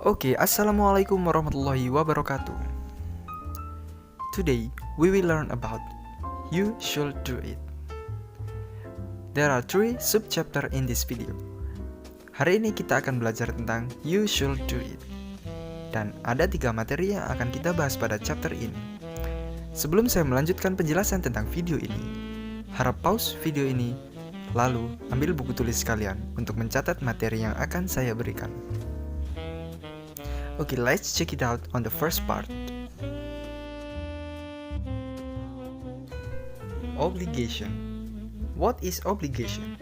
Assalamualaikum warahmatullahi wabarakatuh. Today, we will learn about You Should Do It. There are 3 sub-chapter in this video. Hari ini kita akan belajar tentang You Should Do It. Dan ada 3 materi yang akan kita bahas pada chapter ini. Sebelum saya melanjutkan penjelasan tentang video ini, harap pause video ini, lalu ambil buku tulis kalian untuk mencatat materi yang akan saya berikan. Let's check it out on the first part. Obligation. What is obligation?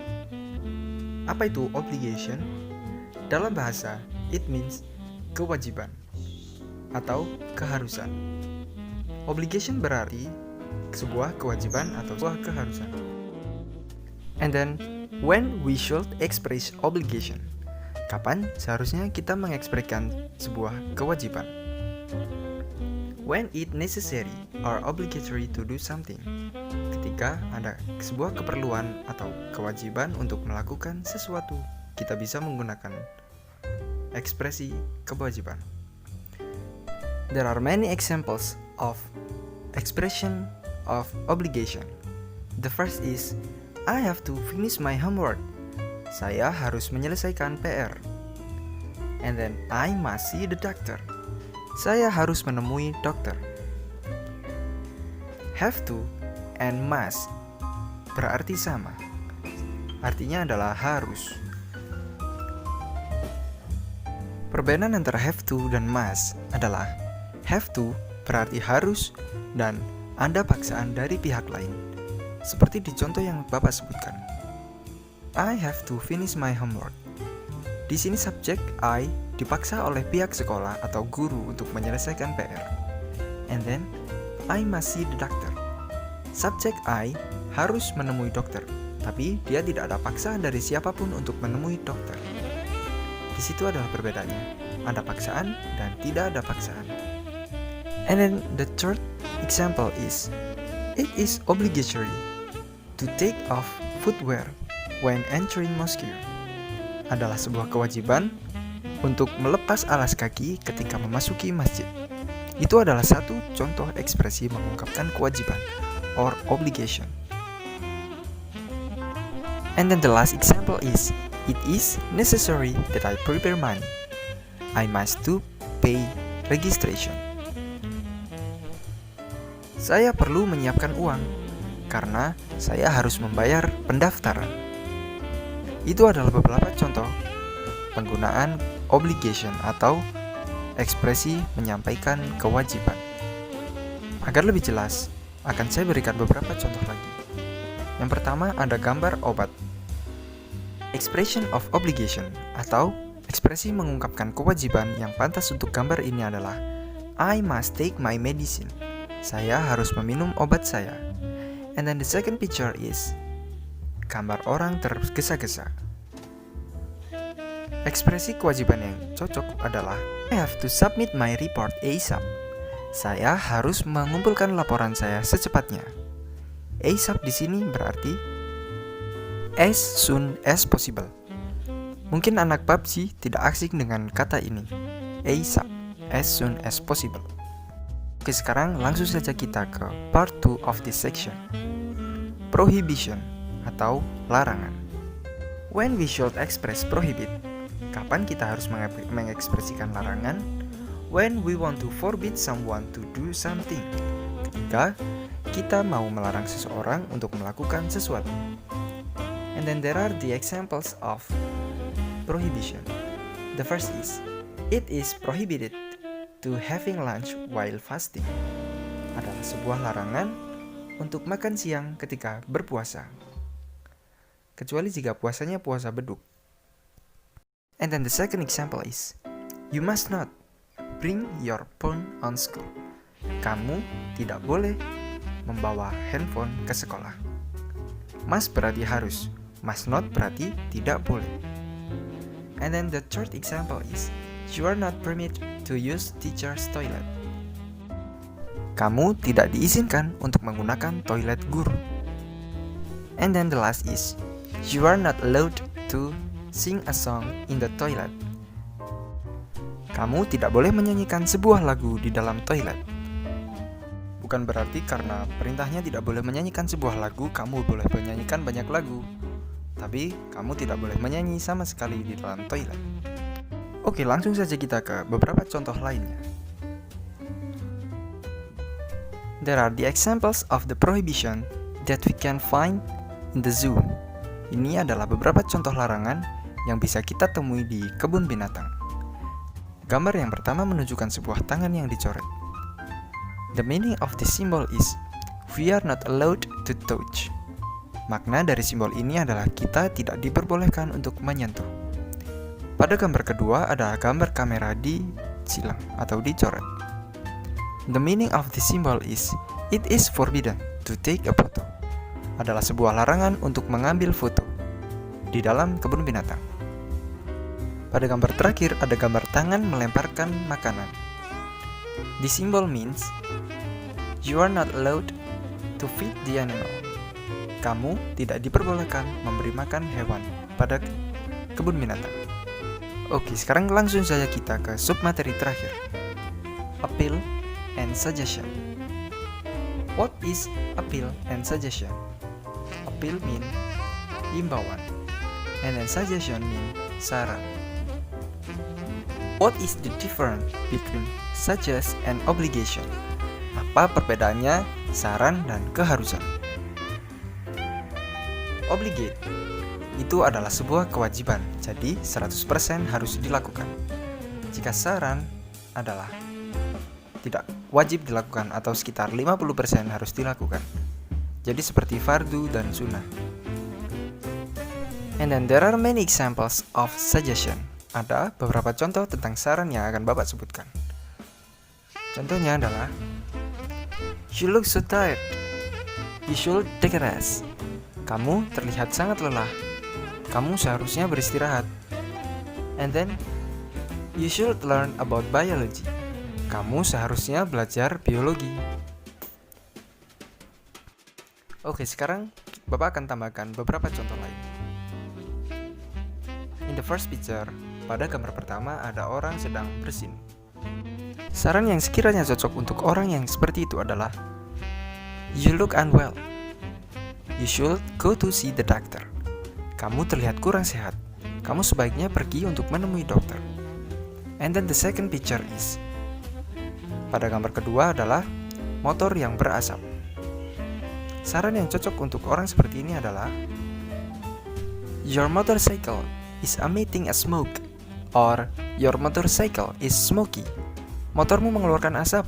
Apa itu obligation? Dalam bahasa, it means kewajiban atau keharusan. Obligation berarti sebuah kewajiban atau sebuah keharusan. And then, when we should express obligation? Kapan seharusnya kita mengekspresikan sebuah kewajiban? When it necessary or obligatory to do something. Ketika ada sebuah keperluan atau kewajiban untuk melakukan sesuatu, kita bisa menggunakan ekspresi kewajiban. There are many examples of expression of obligation. The first is, I have to finish my homework. Saya harus menyelesaikan PR. And then I must see the doctor. Saya harus menemui dokter. Have to and must berarti sama. Artinya adalah harus. Perbedaan antara have to dan must adalah have to berarti harus dan ada paksaan dari pihak lain. Seperti di contoh yang Bapak sebutkan. I have to finish my homework. Di sini subjek I dipaksa oleh pihak sekolah atau guru untuk menyelesaikan PR. And then, I must see the doctor. Subjek I harus menemui dokter, tapi dia tidak ada paksaan dari siapapun untuk menemui dokter. Di situ adalah perbedaannya. Ada paksaan dan tidak ada paksaan. And then the third example is, it is obligatory to take off footwear when entering mosque. Adalah sebuah kewajiban untuk melepas alas kaki ketika memasuki masjid. Itu adalah satu contoh ekspresi mengungkapkan kewajiban or obligation. And then the last example is, it is necessary that I prepare money. I must to pay registration. Saya perlu menyiapkan uang karena saya harus membayar pendaftaran. Itu adalah beberapa contoh penggunaan obligation atau ekspresi menyampaikan kewajiban. Agar lebih jelas, akan saya berikan beberapa contoh lagi. Yang pertama ada gambar obat. Expression of obligation atau ekspresi mengungkapkan kewajiban yang pantas untuk gambar ini adalah I must take my medicine. Saya harus meminum obat saya. And then the second picture is gambar orang tergesa-gesa. Ekspresi kewajiban yang cocok adalah I have to submit my report ASAP. Saya harus mengumpulkan laporan saya secepatnya. ASAP di sini berarti as soon as possible. Mungkin anak PUBG tidak asing dengan kata ini. ASAP, as soon as possible. Sekarang langsung saja kita ke part 2 of this section. Prohibition atau larangan. When we should express prohibit, kapan kita harus mengekspresikan larangan? When we want to forbid someone to do something, ketika kita mau melarang seseorang untuk melakukan sesuatu. And then there are the examples of prohibition. The first is, it is prohibited to having lunch while fasting. Adalah sebuah larangan untuk makan siang ketika berpuasa, kecuali jika puasanya puasa beduk. And then the second example is, you must not bring your phone on school. Kamu tidak boleh membawa handphone ke sekolah. Must berarti harus, must not berarti tidak boleh. And then the third example is, you are not permitted to use teacher's toilet. Kamu tidak diizinkan untuk menggunakan toilet guru. And then the last is, you are not allowed to sing a song in the toilet. Kamu tidak boleh menyanyikan sebuah lagu di dalam toilet. Bukan berarti karena perintahnya tidak boleh menyanyikan sebuah lagu, kamu boleh menyanyikan banyak lagu. Tapi, kamu tidak boleh menyanyi sama sekali di dalam toilet. Oke, langsung saja kita ke beberapa contoh lainnya. There are the examples of the prohibition that we can find in the zoo. Ini adalah beberapa contoh larangan yang bisa kita temui di kebun binatang. Gambar yang pertama menunjukkan sebuah tangan yang dicoret. The meaning of this symbol is we are not allowed to touch. Makna dari simbol ini adalah kita tidak diperbolehkan untuk menyentuh. Pada gambar kedua ada gambar kamera disilang atau dicoret. The meaning of this symbol is it is forbidden to take a photo. Adalah sebuah larangan untuk mengambil foto di dalam kebun binatang. Pada gambar terakhir ada gambar tangan melemparkan makanan. The symbol means you are not allowed to feed the animal. Kamu tidak diperbolehkan memberi makan hewan pada kebun binatang. Oke, sekarang langsung saja kita ke submateri terakhir. Appeal and suggestion. What is appeal and suggestion? Appeal mean imbauan, and then suggestion mean saran. What is the difference between suggest and obligation? Apa perbedaannya saran dan keharusan? Obligate itu adalah sebuah kewajiban, jadi 100% harus dilakukan. Jika saran adalah tidak wajib dilakukan atau sekitar 50% harus dilakukan. Jadi seperti fardu dan sunnah. And then there are many examples of suggestion. Ada beberapa contoh tentang saran yang akan Bapak sebutkan. Contohnya adalah you look so tired. You should take a rest. Kamu terlihat sangat lelah. Kamu seharusnya beristirahat. And then you should learn about biology. Kamu seharusnya belajar biologi. Oke, sekarang Bapak akan tambahkan beberapa contoh lain. In the first picture, pada gambar pertama ada orang sedang bersin. Saran yang sekiranya cocok untuk orang yang seperti itu adalah you look unwell. You should go to see the doctor. Kamu terlihat kurang sehat. Kamu sebaiknya pergi untuk menemui dokter. And then the second picture is, pada gambar kedua adalah motor yang berasap. Saran yang cocok untuk orang seperti ini adalah your motorcycle is emitting a smoke, or your motorcycle is smoky. Motormu mengeluarkan asap,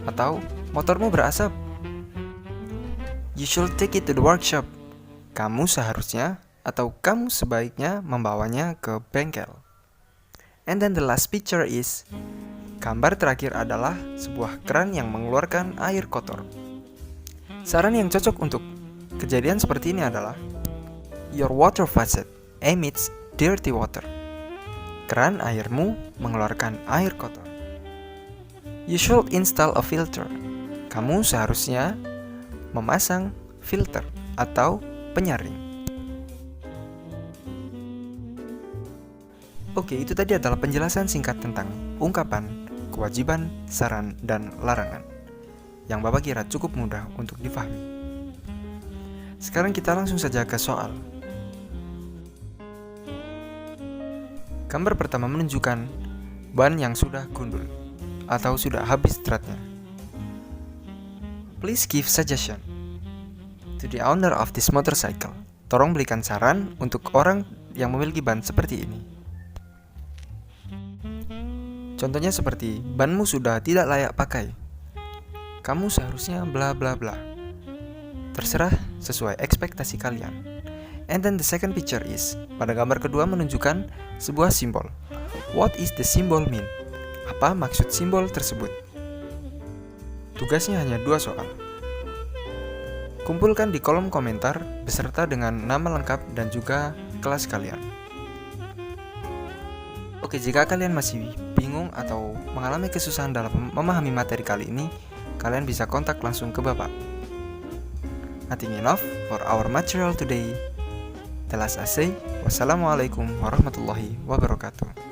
atau motormu berasap. You should take it to the workshop. Kamu seharusnya atau kamu sebaiknya membawanya ke bengkel. And then the last picture is, gambar terakhir adalah sebuah keran yang mengeluarkan air kotor. Saran yang cocok untuk kejadian seperti ini adalah your water faucet emits dirty water. Keran airmu mengeluarkan air kotor. You should install a filter. Kamu seharusnya memasang filter atau penyaring. Oke, itu tadi adalah penjelasan singkat tentang ungkapan, kewajiban, saran, dan larangan yang Bapak kira cukup mudah untuk difahami. Sekarang kita langsung saja ke soal. Gambar pertama menunjukkan ban yang sudah gundul atau sudah habis stratnya. Please give suggestion to the owner of this motorcycle. Tolong berikan saran untuk orang yang memiliki ban seperti ini. Contohnya seperti, banmu sudah tidak layak pakai. Kamu seharusnya bla bla bla. Terserah sesuai ekspektasi kalian. And then the second picture is, pada gambar kedua menunjukkan sebuah simbol. What is the symbol mean? Apa maksud simbol tersebut? Tugasnya hanya 2 soal. Kumpulkan di kolom komentar beserta dengan nama lengkap dan juga kelas kalian. Oke, jika kalian masih bingung atau mengalami kesusahan dalam memahami materi kali ini, kalian bisa kontak langsung ke Bapak. Nothing enough for our material today. Telas asay, wassalamualaikum warahmatullahi wabarakatuh.